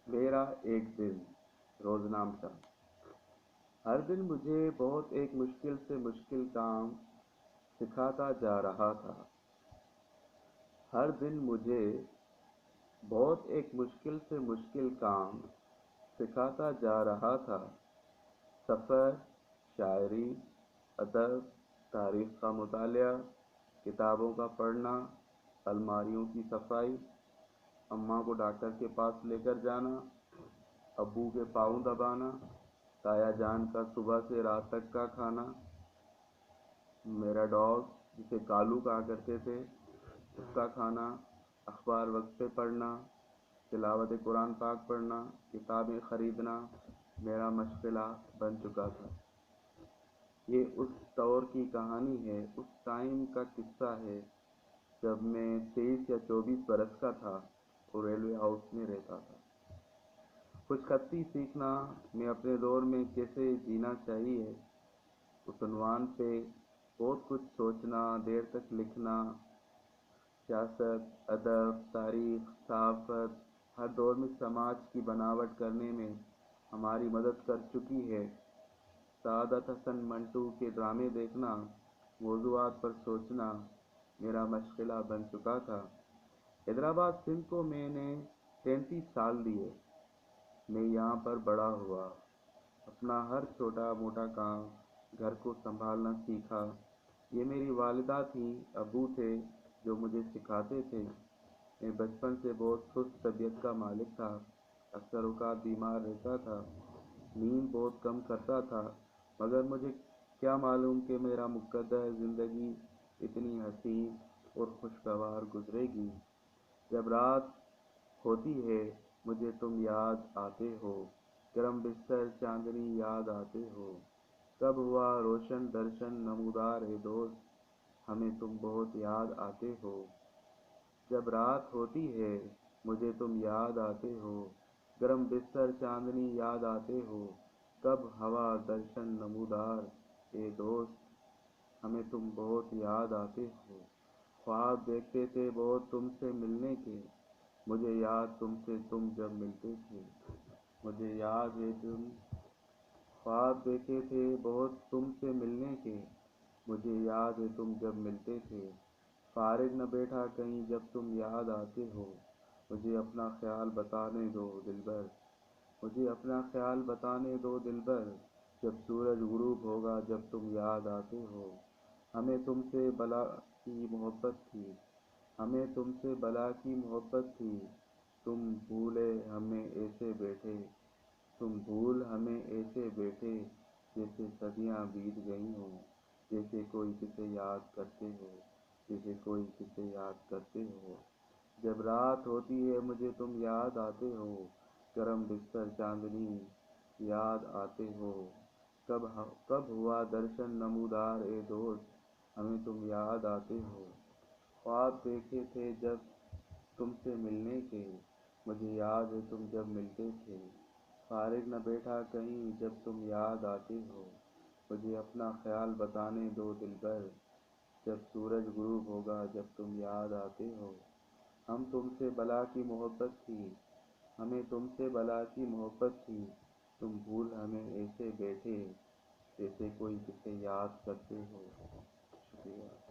میرا ایک دن روزنامہ ہر دن مجھے بہت ایک مشکل سے مشکل کام سکھاتا جا رہا تھا۔ ہر دن مجھے بہت ایک مشکل سے مشکل کام سکھاتا جا رہا تھا۔ سفر، شاعری، ادب، تاریخ کا مطالعہ، کتابوں کا پڑھنا، الماریوں کی صفائی، اماں کو ڈاکٹر کے پاس لے کر جانا، ابو کے پاؤں دبانا، تایا جان کا صبح سے رات تک کا کھانا، میرا ڈاگ جسے کالو کہا کرتے تھے اس کا کھانا، اخبار وقت پہ پڑھنا، تلاوت قرآن پاک پڑھنا، کتابیں خریدنا میرا مشغلہ بن چکا تھا۔ یہ اس دور کی کہانی ہے، اس ٹائم کا قصہ ہے جب میں 23 یا 24 برس کا تھا اور ریلوے ہاؤس میں رہتا تھا۔ خوش خطی سیکھنا میں اپنے دور میں کیسے جینا چاہیے، اس عنوان پہ بہت کچھ سوچنا، دیر تک لکھنا۔ سیاست، ادب، تاریخ، صحافت ہر دور میں سماج کی بناوٹ کرنے میں ہماری مدد کر چکی ہے۔ سعادت حسن منٹو کے ڈرامے دیکھنا، موضوعات پر سوچنا میرا مشغلہ بن چکا تھا۔ حیدرآباد سندھ کو میں نے 33 سال دیے۔ میں یہاں پر بڑا ہوا، اپنا ہر چھوٹا موٹا کام، گھر کو سنبھالنا سیکھا۔ یہ میری والدہ تھیں، ابو تھے جو مجھے سکھاتے تھے۔ میں بچپن سے بہت سست طبیعت کا مالک تھا، اکثر اوقات بیمار رہتا تھا، نیند بہت کم کرتا تھا، مگر مجھے کیا معلوم کہ میرا مقدر زندگی اتنی حسین اور خوشگوار گزرے گی۔ جب رات ہوتی ہے مجھے تم یاد آتے ہو، گرم بستر چاندنی یاد آتے ہو، کب ہوا روشن درشن نمودار اے دوست، ہمیں تم بہت یاد آتے ہو۔ جب رات ہوتی ہے مجھے تم یاد آتے ہو، گرم بستر چاندنی یاد آتے ہو، کب ہوا درشن نمودار اے دوست، ہمیں تم بہت یاد آتے ہو۔ خواب دیکھتے تھے بہت تم سے ملنے کے، مجھے یاد تم سے تم جب ملتے تھے، مجھے یاد ہے تم۔ خواب دیکھے تھے بہت تم سے ملنے کے، مجھے یاد ہے تم جب ملتے تھے، فارغ نہ بیٹھا کہیں جب تم یاد آتے ہو، مجھے اپنا خیال بتانے دو دلبر، مجھے اپنا خیال بتانے دو دلبر، جب سورج غروب ہوگا جب تم یاد آتے ہو۔ ہمیں تم سے بلا کی محبت تھی، ہمیں تم سے بلا کی محبت تھی، تم بھولے ہمیں ایسے بیٹھے، تم بھول ہمیں ایسے بیٹھے، جیسے صدیاں بیت گئی ہوں، جیسے کوئی کسے یاد کرتے ہو، جیسے کوئی کسے یاد کرتے ہو۔ جب رات ہوتی ہے مجھے تم یاد آتے ہو، گرم بستر چاندنی یاد آتے ہو، کب ہوا درشن نمودار اے دوست، ہمیں تم یاد آتے ہو۔ خواب دیکھے تھے جب تم سے ملنے کے، مجھے یاد ہے تم جب ملتے تھے، فارغ نہ بیٹھا کہیں جب تم یاد آتے ہو، مجھے اپنا خیال بتانے دو دلبر، جب سورج غروب ہوگا جب تم یاد آتے ہو۔ ہم تم سے بلا کی محبت تھی، ہمیں تم سے بلا کی محبت تھی، تم بھول ہمیں ایسے بیٹھے، جیسے کوئی کسے یاد کرتے ہو۔ شکریہ۔